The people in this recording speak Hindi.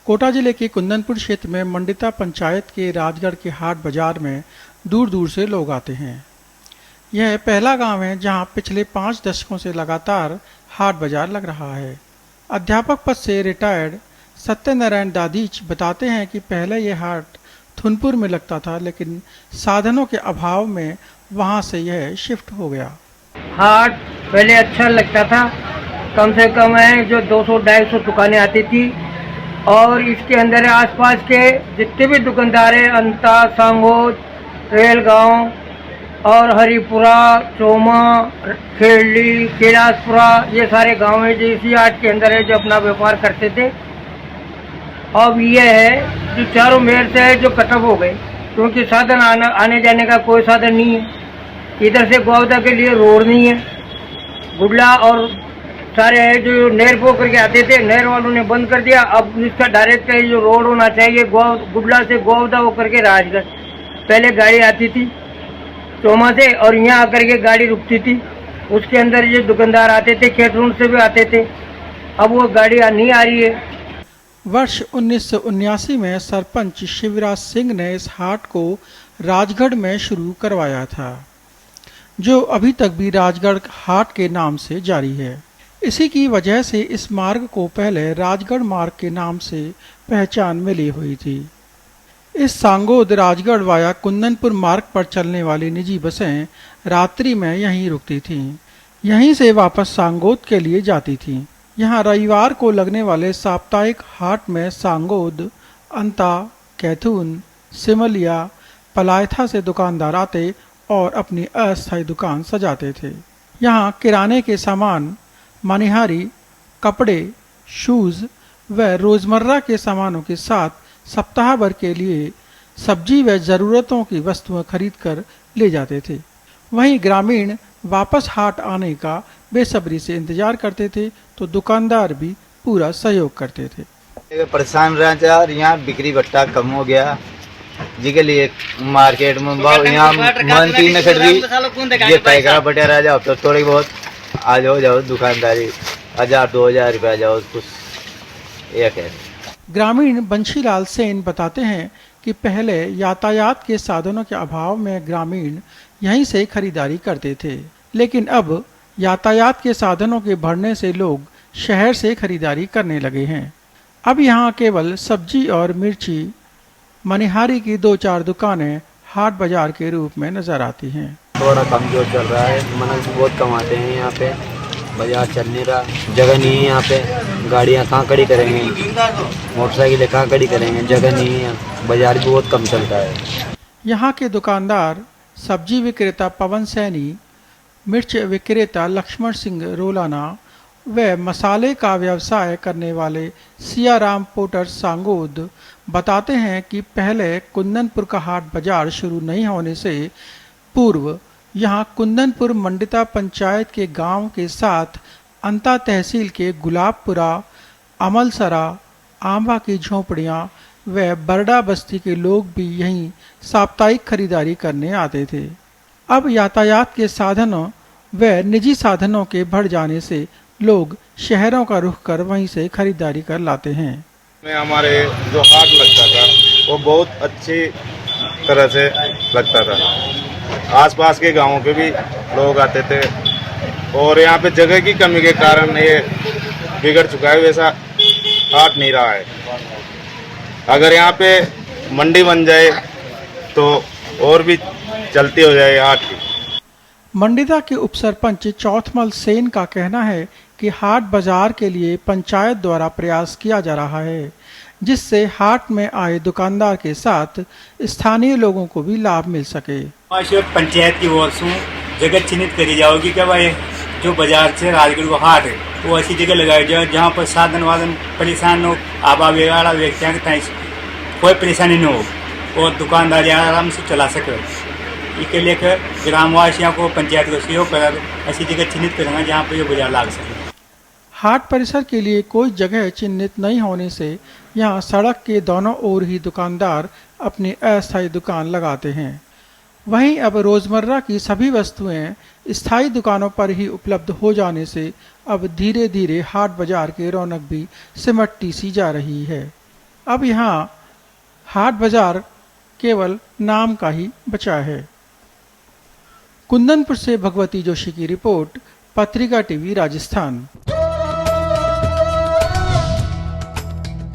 कोटा जिले के कुंदनपुर क्षेत्र में मंडिता पंचायत के राजगढ़ के हाट बाजार में दूर दूर से लोग आते हैं। यह पहला गांव है जहां पिछले 5 दशकों से लगातार हाट बाजार लग रहा है। अध्यापक पद से रिटायर्ड सत्यनारायण दादीच बताते हैं कि पहले यह हाट थुनपुर में लगता था, लेकिन साधनों के अभाव में वहां से यह शिफ्ट हो गया। हाट पहले अच्छा लगता था, कम से कम है जो 200-250 दुकानें आती थी और इसके अंदर आसपास के जितने भी दुकानदार हैं, अंता, सांगोद, रेलगांव और हरिपुरा, चोमा, खेड़ी, कैलाशपुरा, ये सारे गांव हैं जो इसी हाट के अंदर है जो अपना व्यापार करते थे। अब ये है जो चारों मेर से है जो कटअप हो गए, क्योंकि साधन आने जाने का कोई साधन नहीं है। इधर से गोवदा के लिए रोड नहीं है। गुडला और सारे है जो नहर पो करके आते थे, नहर वालों ने बंद कर दिया। अब इसका डायरेक्ट जो रोड होना चाहिए गुडला से गोवदा हो करके राजगढ़, पहले गाड़ी आती थी चोमा से और यहाँ आकर के गाड़ी रुकती थी, उसके अंदर जो दुकानदार आते थे खेतरूण से भी आते थे। अब वो गाड़ी नहीं आ रही है। वर्ष 1979 में सरपंच शिवराज सिंह ने इस हाट को राजगढ़ में शुरू करवाया था, जो अभी तक भी राजगढ़ हाट के नाम से जारी है। इसी की वजह से इस मार्ग को पहले राजगढ़ मार्ग के नाम से पहचान मिली हुई थी। इस सांगोद राजगढ़ वाया कुंदनपुर मार्ग पर चलने वाली निजी बसें रात्रि में यहीं रुकती थीं। यहीं से वापस सांगोद के लिए जाती थीं। यहाँ रविवार को लगने वाले साप्ताहिक हाट में सांगोद, अंता, कैथून, सिमलिया, पलायथा से दुकानदार आते और अपनी अस्थायी दुकान सजाते थे। यहाँ किराने के सामान, मनिहारी, कपड़े, शूज व रोजमर्रा के सामानों के साथ सप्ताह भर के लिए सब्जी व जरूरतों की वस्तुएं खरीदकर ले जाते थे। वहीं ग्रामीण वापस हाट आने का बेसब्री से इंतजार करते थे, तो दुकानदार भी पूरा सहयोग करते थे। परेशान रह यार, यहाँ बिक्री बट्टा कम हो गया जी के लिए मार्केट में यहाँ मन न कट रही, ये तय करा बटे रह जाओ तो थोड़ी बहुत आ जाओ दुकानदारी 1000-2000 रुपया जाओ कुछ एक है। ग्रामीण बंशीलाल सेन बताते हैं कि पहले यातायात के साधनों के अभाव में ग्रामीण यहीं से खरीदारी करते थे, लेकिन अब यातायात के साधनों के बढ़ने से लोग शहर से खरीदारी करने लगे हैं। अब यहाँ केवल सब्जी और मिर्ची, मनिहारी की 2-4 दुकानें हाट बाजार के रूप में नजर आती हैं। थोड़ा कमजोर चल रहा है, मनस बहुत कम आते हैं यहाँ पे, बाजार चल नहीं रहा, जगह नहीं है यहाँ पे, गाड़ियाँ कहाँ खड़ी करेंगे, मोटरसाइकिलें कहाँ खड़ी करेंगे, जगह नहीं है, बाजार भी बहुत कम चलता है। यहाँ के दुकानदार सब्जी विक्रेता पवन सैनी, मिर्च विक्रेता लक्ष्मण सिंह रोलाना व मसाले का व्यवसाय करने वाले सियाराम पोटर सांगोद बताते हैं कि पहले कुंदनपुर का हाट बाजार शुरू नहीं होने से पूर्व यहाँ कुंदनपुर मंडिता पंचायत के गांव के साथ अंता तहसील के गुलाबपुरा, अमलसरा, आंबा की झोपड़ियाँ व बरडा बस्ती के लोग भी यहीं साप्ताहिक खरीदारी करने आते थे। अब यातायात के साधनों व निजी साधनों के बढ़ जाने से लोग शहरों का रुख कर वहीं से खरीदारी कर लाते हैं। हमारे जो हाट लगता था वो बहुत अच्छी तरह से लगता था, आसपास के गांवों के भी लोग आते थे और यहाँ पे जगह की कमी के कारण ये बिगड़ चुका है, वैसा हाट नहीं रहा है। अगर यहाँ पे मंडी बन जाए तो और भी चलती हो जाए हाट की। मंडिता के उप सरपंच चौथमल सेन का कहना है कि हाट बाजार के लिए पंचायत द्वारा प्रयास किया जा रहा है, जिससे हाट में आए दुकानदार के साथ स्थानीय लोगों को भी लाभ मिल सके। पंचायत की ओर से जगह चिन्हित करी जाएगी कि भाई जो बाजार से राजगढ़ को हाट है वो ऐसी जगह लगाई जाए जहाँ पर साधन वाधन परेशान हो, आबा वेगाड़ा व्यक्ति कोई परेशानी न हो और दुकानदारी आराम से चला सके। इसके लिए ग्रामवासियों को पंचायत को सहयोग कर ऐसी जगह चिन्हित करेंगे जहाँ पर ये बाजार लाग सके। हाट परिसर के लिए कोई जगह चिन्हित नहीं होने से यहाँ सड़क के दोनों ओर ही दुकानदार अपनी अस्थायी दुकान लगाते हैं। वहीं अब रोजमर्रा की सभी वस्तुएं स्थायी दुकानों पर ही उपलब्ध हो जाने से अब धीरे धीरे हाट बाजार की रौनक भी सिमटती सी जा रही है। अब यहाँ हाट बाजार केवल नाम का ही बचा है। कुंदनपुर से भगवती जोशी की रिपोर्ट, पत्रिका टीवी राजस्थान।